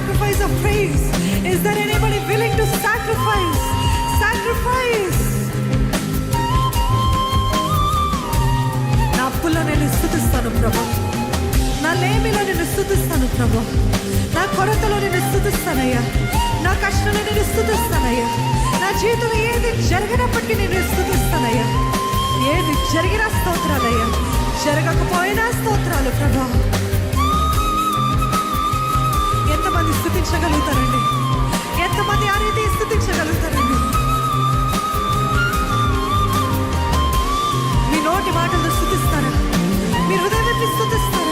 sacrifice of praise. Is there anybody willing to sacrifice? Sacrifice. నా అప్పుల్లో నేను స్తుతిస్తాను ప్రభు, నా లేమిలో నేను స్తుతిస్తాను ప్రభు, నా కొరతలో నేను స్తుతిస్తానయ్యా, నా కష్టంలో నేను స్తుతిస్తానయ్యా, నా జీవితంలో ఏది జరిగినప్పటికీ నేను స్తుతిస్తానయ్యా. ఏది జరిగినా స్తోత్రాలయ్యా, జరగకపోయినా స్తోత్రాలు ప్రభా. ఎంతమంది స్తుతించగలుగుతారండి? ఎంతమంది ఆ రీతి స్తుతించగలుగుతారండి? మీ నోటి మాటలు స్తుతిస్తారా? మీ హృదయం ఎత్తి స్తుతిస్తారా?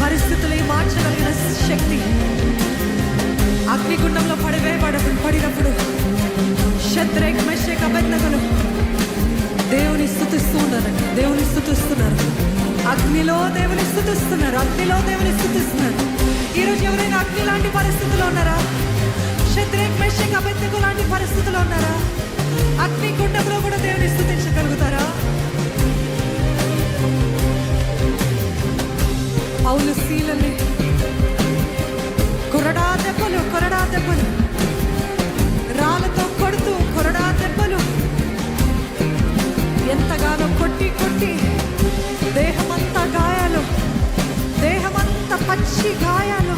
పరిస్థితులు మార్చగలిగిన శక్తి. అగ్నిగుండంలో పడినప్పుడు షద్రేక్ మెషక్ అబేద్నెగోలు దేవుని స్తుతిస్తూ ఉన్నారండి. దేవుని స్తుతిస్తున్నారు. అగ్నిలో దేవుని స్తుతిస్తున్నారు. అగ్నిలో దేవుని స్తుతిస్తున్నారు. ఈరోజు ఎవరైనా అగ్ని లాంటి పరిస్థితుల్లో ఉన్నారా? షద్రేక్ మెషక్ అబేద్నెగో లాంటి పరిస్థితుల్లో ఉన్నారా? అగ్నిగుండంలో కూడా దేవుని స్తుతించగలుగుతారా? పౌలు శీలని కొరడా దెబ్బలు రాళ్ళతో కొడుతూ కొరడా దెబ్బలు ఎంతగానో కొట్టి దేహమంతా గాయాలు, దేహమంతా పచ్చి గాయాలు.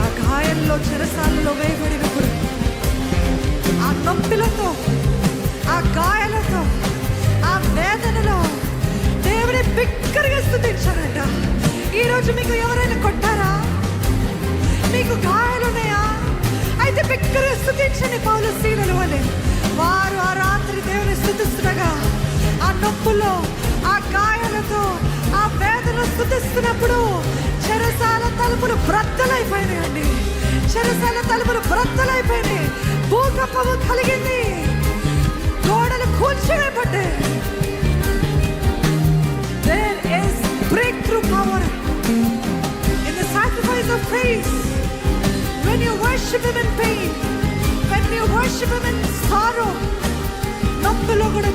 ఆ గాయాల్లో చెరసాలలో వేయబడినప్పుడు ఆ నొప్పిలతో, ఆ గాయాలతో, ఆ వేదనలో దేవుని బిగ్గరగా స్తుతించారంట. ఈరోజు మీకు ఎవరైనా కొట్టారా? మీకు గాయాలున్నాయా? అయితే బిగ్గరగా స్తుతించండి. పౌలు శీలల వలె వారు ఆ రాత్రి దేవుని స్తుతిస్తుండగా ఆ నొప్పుల్లో, ఆ గాయాలతో, ఆ వేదనలో స్తుతిస్తున్నప్పుడు చెరసాల తలుపులు బ్రద్దలైపోయినాయండి. చెరసాల తలుపులు బ్రద్దలైపోయినాయి. భూకంపము కలిగింది. గోడలు కూల్చివేయబడ్డాయి. There is breakthrough power in the sacrifice of praise. When you worship Him in pain, when you worship Him in sorrow, నొప్పిలో కూడా